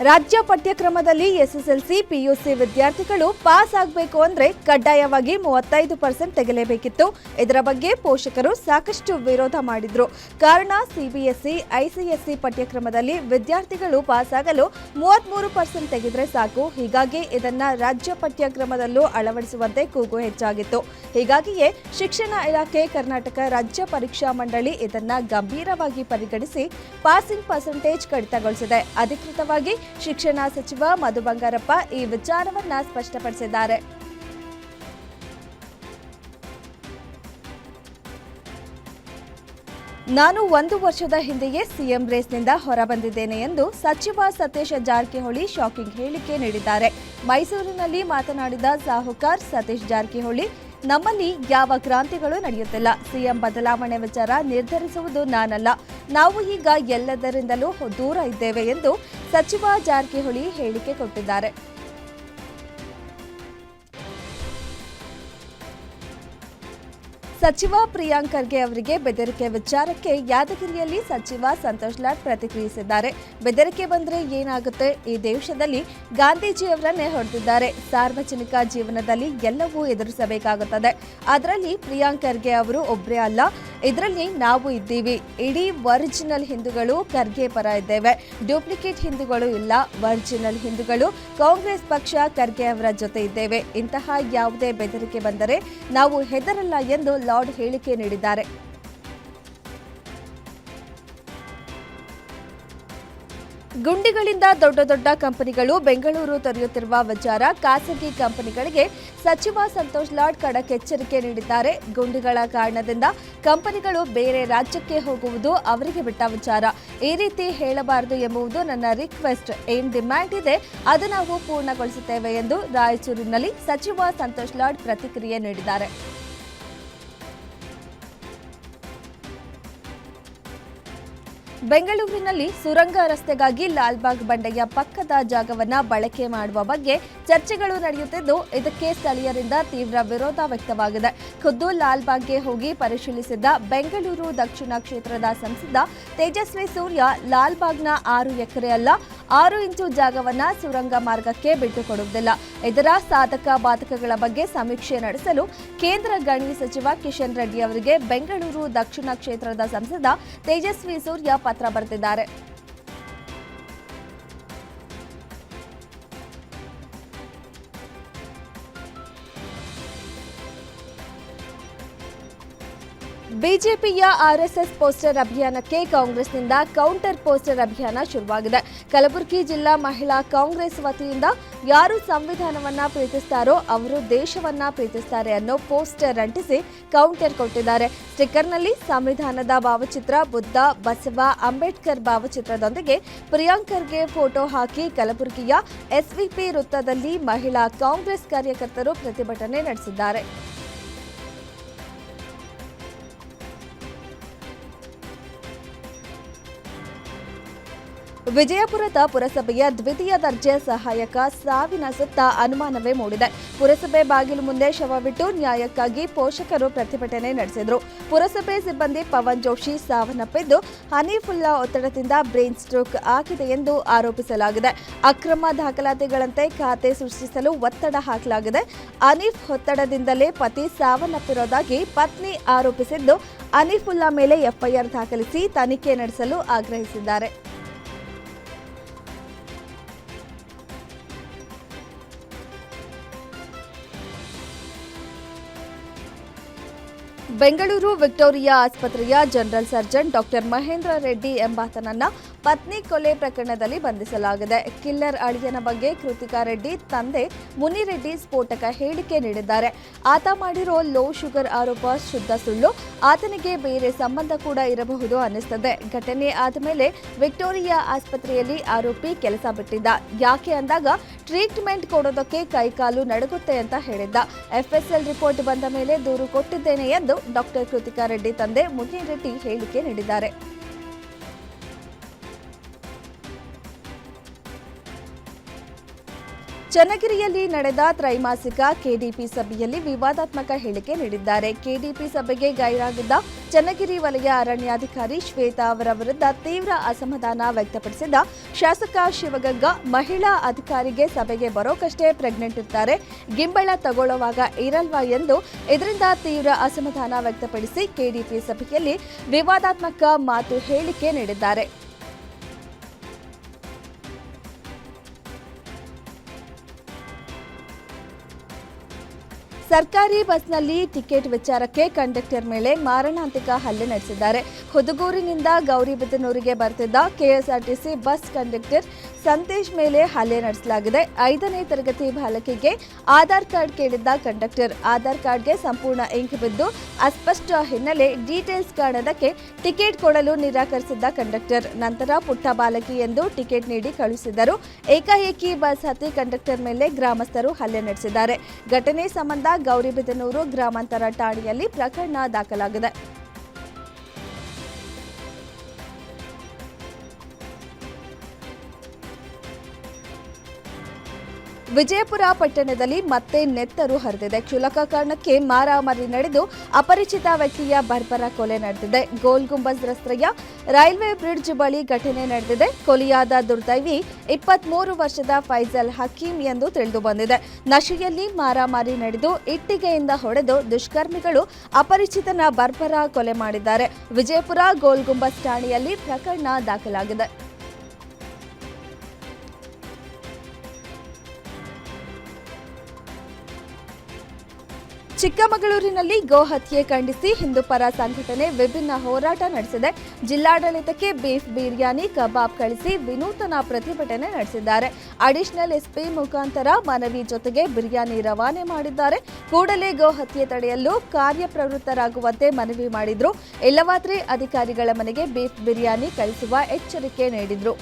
ರಾಜ್ಯ ಪಠ್ಯಕ್ರಮದಲ್ಲಿ SSLC PUC ವಿದ್ಯಾರ್ಥಿಗಳು ಪಾಸ್ ಆಗಬೇಕು ಅಂದ್ರೆ ಕಡ್ಡಾಯವಾಗಿ 35% ತೆಗೆಯಲೇಬೇಕಿತ್ತು. ಇದರ ಬಗ್ಗೆ ಪೋಷಕರು ಸಾಕಷ್ಟು ವಿರೋಧ ಮಾಡಿದ್ರು. ಕಾರಣ ಸಿಬಿಎಸ್ಇ ಐಸಿಎಸ್ಇ ಪಠ್ಯಕ್ರಮದಲ್ಲಿ ವಿದ್ಯಾರ್ಥಿಗಳು ಪಾಸ್ ಆಗಲು 33% ತೆಗೆದ್ರೆ ಸಾಕು. ಹೀಗಾಗಿ ಇದನ್ನ ರಾಜ್ಯ ಪಠ್ಯಕ್ರಮದಲ್ಲೂ ಅಳವಡಿಸುವಂತೆ ಕೂಗು ಹೆಚ್ಚಾಗಿತ್ತು. ಹೀಗಾಗಿಯೇ ಶಿಕ್ಷಣ ಇಲಾಖೆ, ಕರ್ನಾಟಕ ರಾಜ್ಯ ಪರೀಕ್ಷಾ ಮಂಡಳಿ ಇದನ್ನ ಗಂಭೀರವಾಗಿ ಪರಿಗಣಿಸಿ ಪಾಸಿಂಗ್ ಪರ್ಸೆಂಟೇಜ್ ಕಡಿತಗೊಳಿಸಿದೆ. ಅಧಿಕೃತವಾಗಿ ಶಿಕ್ಷಣ ಸಚಿವ ಮಧು ಬಂಗಾರಪ್ಪ ಈ ವಿಚಾರವನ್ನ ಸ್ಪಷ್ಟಪಡಿಸಿದ್ದಾರೆ. ನಾನು 1 ವರ್ಷದ ಹಿಂದೆಯೇ ಸಿಎಂ ರೇಸ್ನಿಂದ ಹೊರಬಂದಿದ್ದೇನೆ ಎಂದು ಸಚಿವ ಸತೀಶ್ ಜಾರಕಿಹೊಳಿ ಶಾಕಿಂಗ್ ಹೇಳಿಕೆ ನೀಡಿದ್ದಾರೆ. ಮೈಸೂರಿನಲ್ಲಿ ಮಾತನಾಡಿದ ಸಾಹುಕಾರ್ ಸತೀಶ್ ಜಾರಕಿಹೊಳಿ, ನಮ್ಮಲ್ಲಿ ಯಾವ ಕ್ರಾಂತಿಗಳು ನಡೆಯುತ್ತಿಲ್ಲ. ಸಿಎಂ ಬದಲಾವಣೆ ವಿಚಾರ ನಿರ್ಧರಿಸುವುದು ನಾನಲ್ಲ. ನಾವು ಈಗ ಎಲ್ಲದರಿಂದಲೂ ದೂರ ಇದ್ದೇವೆ ಎಂದು ಸಚಿವ ಜಾರಕಿಹೊಳಿ ಹೇಳಿಕೆ ಕೊಟ್ಟಿದ್ದಾರೆ. ಸಚಿವ ಪ್ರಿಯಾಂಕ್ ಖರ್ಗೆ ಅವರಿಗೆ ಬೆದರಿಕೆ ವಿಚಾರಕ್ಕೆ ಯಾದಗಿರಿಯಲ್ಲಿ ಸಚಿವ ಸಂತೋಷ್ ಲಾಡ್ ಪ್ರತಿಕ್ರಿಯಿಸಿದ್ದಾರೆ. ಬೆದರಿಕೆ ಬಂದರೆ ಏನಾಗುತ್ತೆ? ಈ ದೇಶದಲ್ಲಿ ಗಾಂಧೀಜಿಯವರನ್ನೇ ಹೊಡೆದಿದ್ದಾರೆ. ಸಾರ್ವಜನಿಕ ಜೀವನದಲ್ಲಿ ಎಲ್ಲವೂ ಎದುರಿಸಬೇಕಾಗುತ್ತದೆ. ಅದರಲ್ಲಿ ಪ್ರಿಯಾಂಕ್ ಖರ್ಗೆ ಅವರು ಒಬ್ಬರೇ ಅಲ್ಲ, ಇದರಲ್ಲಿ ನಾವು ಇದ್ದೀವಿ. ಇಡೀ ಒರಿಜಿನಲ್ ಹಿಂದೂಗಳು ಖರ್ಗೆ ಪರ ಇದ್ದೇವೆ. ಡೂಪ್ಲಿಕೇಟ್ ಹಿಂದೂಗಳು ಇಲ್ಲ. ಒರಿಜಿನಲ್ ಹಿಂದೂಗಳು ಕಾಂಗ್ರೆಸ್ ಪಕ್ಷ ಖರ್ಗೆ ಅವರ ಜೊತೆ ಇದ್ದೇವೆ. ಇಂತಹ ಯಾವುದೇ ಬೆದರಿಕೆ ಬಂದರೆ ನಾವು ಹೆದರಲ್ಲ ಎಂದು ಲಾರ್ಡ್ ಹೇಳಿಕೆ ನೀಡಿದ್ದಾರೆ. ಗುಂಡಿಗಳಿಂದ ದೊಡ್ಡ ದೊಡ್ಡ ಕಂಪನಿಗಳು ಬೆಂಗಳೂರು ತೊರೆಯುತ್ತಿರುವ ವಿಚಾರ ಖಾಸಗಿ ಕಂಪನಿಗಳಿಗೆ ಸಚಿವ ಸಂತೋಷ್ ಲಾಡ್ ಖಡಕ್ ಎಚ್ಚರಿಕೆ ನೀಡಿದ್ದಾರೆ. ಗುಂಡಿಗಳ ಕಾರಣದಿಂದ ಕಂಪನಿಗಳು ಬೇರೆ ರಾಜ್ಯಕ್ಕೆ ಹೋಗುವುದು ಅವರಿಗೆ ಬಿಟ್ಟ ವಿಚಾರ. ಈ ರೀತಿ ಹೇಳಬಾರದು ಎಂಬುದು ನನ್ನ ರಿಕ್ವೆಸ್ಟ್. ಏನ್ ಡಿಮ್ಯಾಂಡ್ ಇದೆ ಅದು ನಾವು ಪೂರ್ಣಗೊಳಿಸುತ್ತೇವೆ ಎಂದು ರಾಯಚೂರಿನಲ್ಲಿ ಸಚಿವ ಸಂತೋಷ್ ಲಾಡ್ ಪ್ರತಿಕ್ರಿಯೆ ನೀಡಿದ್ದಾರೆ. ಬೆಂಗಳೂರಿನಲ್ಲಿ ಸುರಂಗ ರಸ್ತೆಗಾಗಿ ಲಾಲ್ಬಾಗ್ ಬಂಡೆಯ ಪಕ್ಕದ ಜಾಗವನ್ನು ಬಳಕೆ ಮಾಡುವ ಬಗ್ಗೆ ಚರ್ಚೆಗಳು ನಡೆಯುತ್ತಿದ್ದು, ಇದಕ್ಕೆ ಸ್ಥಳೀಯರಿಂದ ತೀವ್ರ ವಿರೋಧ ವ್ಯಕ್ತವಾಗಿದೆ. ಖುದ್ದು ಲಾಲ್ಬಾಗ್ಗೆ ಹೋಗಿ ಪರಿಶೀಲಿಸಿದ್ದ ಬೆಂಗಳೂರು ದಕ್ಷಿಣ ಕ್ಷೇತ್ರದ ಸಂಸದ ತೇಜಸ್ವಿ ಸೂರ್ಯ, ಲಾಲ್ಬಾಗ್ನ 6 ಎಕರೆ ಅಲ್ಲ 6 ಇಂಚು ಜಾಗವನ್ನು ಸುರಂಗ ಮಾರ್ಗಕ್ಕೆ ಬಿಟ್ಟುಕೊಡುವುದಿಲ್ಲ. ಇದರ ಸಾಧಕ ಬಾಧಕಗಳ ಬಗ್ಗೆ ಸಮೀಕ್ಷೆ ನಡೆಸಲು ಕೇಂದ್ರ ಗಣಿ ಸಚಿವ ಕಿಶನ್ ರೆಡ್ಡಿ ಅವರಿಗೆ ಬೆಂಗಳೂರು ದಕ್ಷಿಣ ಕ್ಷೇತ್ರದ ಸಂಸದ ತೇಜಸ್ವಿ ಸೂರ್ಯ ಪತ್ರ ಬರೆದಿದ್ದಾರೆ. ಬಿಜೆಪಿಯ ಆರ್ಎಸ್ಎಸ್ ಪೋಸ್ಟರ್ ಅಭಿಯಾನಕ್ಕೆ ಕಾಂಗ್ರೆಸ್ನಿಂದ ಕೌಂಟರ್ ಪೋಸ್ಟರ್ ಅಭಿಯಾನ ಶುರುವಾಗಿದೆ. ಕಲಬುರಗಿ ಜಿಲ್ಲಾ ಮಹಿಳಾ ಕಾಂಗ್ರೆಸ್ ವತಿಯಿಂದ ಯಾರು ಸಂವಿಧಾನವನ್ನ ಪ್ರೀತಿಸ್ತಾರೋ ಅವರು ದೇಶವನ್ನ ಪ್ರೀತಿಸ್ತಾರೆ ಅನ್ನೋ ಪೋಸ್ಟರ್ ಅಂಟಿಸಿ ಕೌಂಟರ್ ಕೊಟ್ಟಿದ್ದಾರೆ. ಸ್ಟಿಕ್ಕರ್ನಲ್ಲಿ ಸಂವಿಧಾನದ ಭಾವಚಿತ್ರ, ಬುದ್ಧ, ಬಸವ, ಅಂಬೇಡ್ಕರ್ ಭಾವಚಿತ್ರದೊಂದಿಗೆ ಪ್ರಿಯಾಂಕ್ ಖರ್ಗೆ ಫೋಟೋ ಹಾಕಿ ಕಲಬುರಗಿಯ ಎಸ್ವಿಪಿ ವೃತ್ತದಲ್ಲಿ ಮಹಿಳಾ ಕಾಂಗ್ರೆಸ್ ಕಾರ್ಯಕರ್ತರು ಪ್ರತಿಭಟನೆ ನಡೆಸಿದ್ದಾರೆ. ವಿಜಯಪುರದ ಪುರಸಭೆಯ ದ್ವಿತೀಯ ದರ್ಜೆ ಸಹಾಯಕ ಸಾವಿನ ಸುತ್ತ ಅನುಮಾನವೇ ಮೂಡಿದೆ. ಪುರಸಭೆ ಬಾಗಿಲು ಮುಂದೆ ಶವವಿಟ್ಟು ನ್ಯಾಯಕ್ಕಾಗಿ ಪೋಷಕರು ಪ್ರತಿಭಟನೆ ನಡೆಸಿದರು. ಪುರಸಭೆ ಸಿಬ್ಬಂದಿ ಪವನ್ ಜೋಶಿ ಸಾವನ್ನಪ್ಪಿದ್ದು, ಹನೀಫುಲ್ಲಾ ಒತ್ತಡದಿಂದ ಬ್ರೈನ್ ಸ್ಟ್ರೋಕ್ ಆಗಿದೆ ಎಂದು ಆರೋಪಿಸಲಾಗಿದೆ. ಅಕ್ರಮ ದಾಖಲಾತಿಗಳಂತೆ ಖಾತೆ ಸೃಷ್ಟಿಸಲು ಒತ್ತಡ ಹಾಕಲಾಗಿದೆ. ಹನೀಫ್ ಒತ್ತಡದಿಂದಲೇ ಪತಿ ಸಾವನ್ನಪ್ಪಿರೋದಾಗಿ ಪತ್ನಿ ಆರೋಪಿಸಿದ್ದು, ಹನೀಫುಲ್ಲಾ ಮೇಲೆ ಎಫ್ಐಆರ್ ದಾಖಲಿಸಿ ತನಿಖೆ ನಡೆಸಲು ಆಗ್ರಹಿಸಿದ್ದಾರೆ. ಬೆಂಗಳೂರು ವಿಕ್ಟೋರಿಯಾ ಆಸ್ಪತ್ರೆಯ general surgeon doctor Mahendra Reddy ಎಂಬಾತನನ್ನ ಪತ್ನಿ ಕೊಲೆ ಪ್ರಕರಣದಲ್ಲಿ ಬಂಧಿಸಲಾಗಿದೆ. ಕಿಲ್ಲರ್ ಅಳಿಯನ ಬಗ್ಗೆ ಕೃತಿಕಾ ರೆಡ್ಡಿ ತಂದೆ ಮುನಿರೆಡ್ಡಿ ಸ್ಫೋಟಕ ಹೇಳಿಕೆ ನೀಡಿದ್ದಾರೆ. ಆತ ಮಾಡಿರೋ ಲೋ ಶುಗರ್ ಆರೋಪ ಶುದ್ಧ ಸುಳ್ಳು. ಆತನಿಗೆ ಬೇರೆ ಸಂಬಂಧ ಕೂಡ ಇರಬಹುದು ಅನ್ನಿಸ್ತದೆ. ಘಟನೆ ಆದಮೇಲೆ ವಿಕ್ಟೋರಿಯಾ ಆಸ್ಪತ್ರೆಯಲ್ಲಿ ಆರೋಪಿ ಕೆಲಸ ಬಿಟ್ಟಿದ್ದ. ಯಾಕೆ ಅಂದಾಗ ಟ್ರೀಟ್ಮೆಂಟ್ ಕೊಡೋದಕ್ಕೆ ಕೈಕಾಲು ನಡುಗುತ್ತೆ ಅಂತ ಹೇಳಿದ್ದ. ಎಫ್ಎಸ್ಎಲ್ ರಿಪೋರ್ಟ್ ಬಂದ ಮೇಲೆ ದೂರು ಕೊಟ್ಟಿದ್ದೇನೆ ಎಂದು ಡಾಕ್ಟರ್ ಕೃತಿಕಾ ರೆಡ್ಡಿ ತಂದೆ ಮುನಿರೆಡ್ಡಿ ಹೇಳಿಕೆ ನೀಡಿದ್ದಾರೆ. ಚನ್ನಗಿರಿಯಲ್ಲಿ ನಡೆದ ತ್ರೈಮಾಸಿಕ ಕೆಡಿಪಿ ಸಭೆಯಲ್ಲಿ ವಿವಾದಾತ್ಮಕ ಹೇಳಿಕೆ ನೀಡಿದ್ದಾರೆ. ಕೆಡಿಪಿ ಸಭೆಗೆ ಗೈರಾಗಿದ್ದ ಚನ್ನಗಿರಿ ವಲಯ ಅರಣ್ಯಾಧಿಕಾರಿ ಶ್ವೇತಾ ಅವರ ವಿರುದ್ಧ ತೀವ್ರ ಅಸಮಾಧಾನ ವ್ಯಕ್ತಪಡಿಸಿದ ಶಾಸಕ ಶಿವಗಂಗಾ, ಮಹಿಳಾ ಅಧಿಕಾರಿಗೆ ಸಭೆಗೆ ಬರೋಕಷ್ಟೇ ಪ್ರೆಗ್ನೆಂಟ್ ಇರ್ತಾರೆ, ಗಿಂಬಳ ತಗೊಳ್ಳುವಾಗ ಇರಲ್ವಾ ಎಂದು ಇದರಿಂದ ತೀವ್ರ ಅಸಮಾಧಾನ ವ್ಯಕ್ತಪಡಿಸಿ ಕೆಡಿಪಿ ಸಭೆಯಲ್ಲಿ ವಿವಾದಾತ್ಮಕ ಮಾತು ಹೇಳಿಕೆ ನೀಡಿದ್ದಾರೆ. ಸರ್ಕಾರಿ ಬಸ್ನಲ್ಲಿ ಟಿಕೆಟ್ ವಿಚಾರಕ್ಕೆ ಕಂಡಕ್ಟರ್ ಮೇಲೆ ಮಾರಣಾಂತಿಕ ಹಲ್ಲೆ ನಡೆಸಿದ್ದಾರೆ. ಹುದುಗೂರಿನಿಂದ ಗೌರಿಬಿದನೂರಿಗೆ ಬರ್ತಿದ್ದ ಕೆಎಸ್ಆರ್ಟಿಸಿ ಬಸ್ ಕಂಡಕ್ಟರ್ ಸಂತೇಶ್ ಮೇಲೆ ಹಲ್ಲೆ ನಡೆಸಲಾಗಿದೆ. 5ನೇ ತರಗತಿ ಬಾಲಕಿಗೆ ಆಧಾರ್ ಕಾರ್ಡ್ ಕೇಳಿದ್ದ ಕಂಡಕ್ಟರ್ ಆಧಾರ್ ಕಾರ್ಡ್ಗೆ ಸಂಪೂರ್ಣ ಇಂಕ್ ಬಿದ್ದು ಅಸ್ಪಷ್ಟ ಹಿನ್ನೆಲೆ ಡೀಟೇಲ್ಸ್ ಕಾಣದಕ್ಕೆ ಟಿಕೆಟ್ ಕೊಡಲು ನಿರಾಕರಿಸಿದ್ದ ಕಂಡಕ್ಟರ್ ನಂತರ ಪುಟ್ಟ ಬಾಲಕಿ ಎಂದು ಟಿಕೆಟ್ ನೀಡಿ ಕಳುಹಿಸಿದರು. ಏಕಾಏಕಿ ಬಸ್ ಹತ್ತಿ ಕಂಡಕ್ಟರ್ ಮೇಲೆ ಗ್ರಾಮಸ್ಥರು ಹಲ್ಲೆ ನಡೆಸಿದ್ದಾರೆ. ಘಟನೆ ಸಂಬಂಧ ಗೌರಿಬಿದನೂರು ಗ್ರಾಮಾಂತರ ಠಾಣೆಯಲ್ಲಿ ಪ್ರಕರಣ ದಾಖಲಾಗಿದೆ. ವಿಜಯಪುರ ಪಟ್ಟಣದಲ್ಲಿ ಮತ್ತೆ ನೆತ್ತರು ಹರಿದಿದೆ. ಕ್ಷುಲ್ಲಕ ಕಾರಣಕ್ಕೆ ಮಾರಾಮಾರಿ ನಡೆದು ಅಪರಿಚಿತ ವ್ಯಕ್ತಿಯ ಬರ್ಬರ ಕೊಲೆ ನಡೆದಿದೆ. ಗೋಲ್ ಗುಂಬಜ್ ರಸ್ತೆಯ ರೈಲ್ವೆ ಬ್ರಿಡ್ಜ್ ಬಳಿ ಘಟನೆ ನಡೆದಿದೆ. ಕೊಲೆಯಾದ ದುರ್ದೈವಿ 23 ವರ್ಷದ ಫೈಜಲ್ ಹಕೀಂ ಎಂದು ತಿಳಿದು ಬಂದಿದೆ. ನಶೆಯಲ್ಲಿ ಮಾರಾಮಾರಿ ನಡೆದು ಇಟ್ಟಿಗೆಯಿಂದ ಹೊಡೆದು ದುಷ್ಕರ್ಮಿಗಳು ಅಪರಿಚಿತನ ಬರ್ಬರ ಕೊಲೆ ಮಾಡಿದ್ದಾರೆ. ವಿಜಯಪುರ ಗೋಲ್ ಗುಂಬಜ್ ಠಾಣೆಯಲ್ಲಿ ಪ್ರಕರಣ ದಾಖಲಾಗಿದೆ. ಚಿಕ್ಕಮಗಳೂರಿನಲ್ಲಿ ಗೋಹತ್ಯೆ ಖಂಡಿಸಿ ಹಿಂದೂಪರ ಸಂಘಟನೆ ವಿಭಿನ್ನ ಹೋರಾಟ ನಡೆಸಿದೆ. ಜಿಲ್ಲಾಡಳಿತಕ್ಕೆ ಬೀಫ್ ಬಿರಿಯಾನಿ, ಕಬಾಬ್ ಕಳಿಸಿ ವಿನೂತನ ಪ್ರತಿಭಟನೆ ನಡೆಸಿದ್ದಾರೆ. ಅಡಿಷನಲ್ ಎಸ್ಪಿ ಮುಖಾಂತರ ಮನವಿ ಜೊತೆಗೆ ಬಿರಿಯಾನಿ ರವಾನೆ ಮಾಡಿದ್ದಾರೆ. ಕೂಡಲೇ ಗೋಹತ್ಯೆ ತಡೆಯಲು ಕಾರ್ಯಪ್ರವೃತ್ತರಾಗುವಂತೆ ಮನವಿ ಮಾಡಿದ್ರು. ಇಲ್ಲವಾದರೆ ಅಧಿಕಾರಿಗಳ ಮನೆಗೆ ಬೀಫ್ ಬಿರಿಯಾನಿ ಕಳಿಸುವ ಎಚ್ಚರಿಕೆ ನೀಡಿದ್ರು.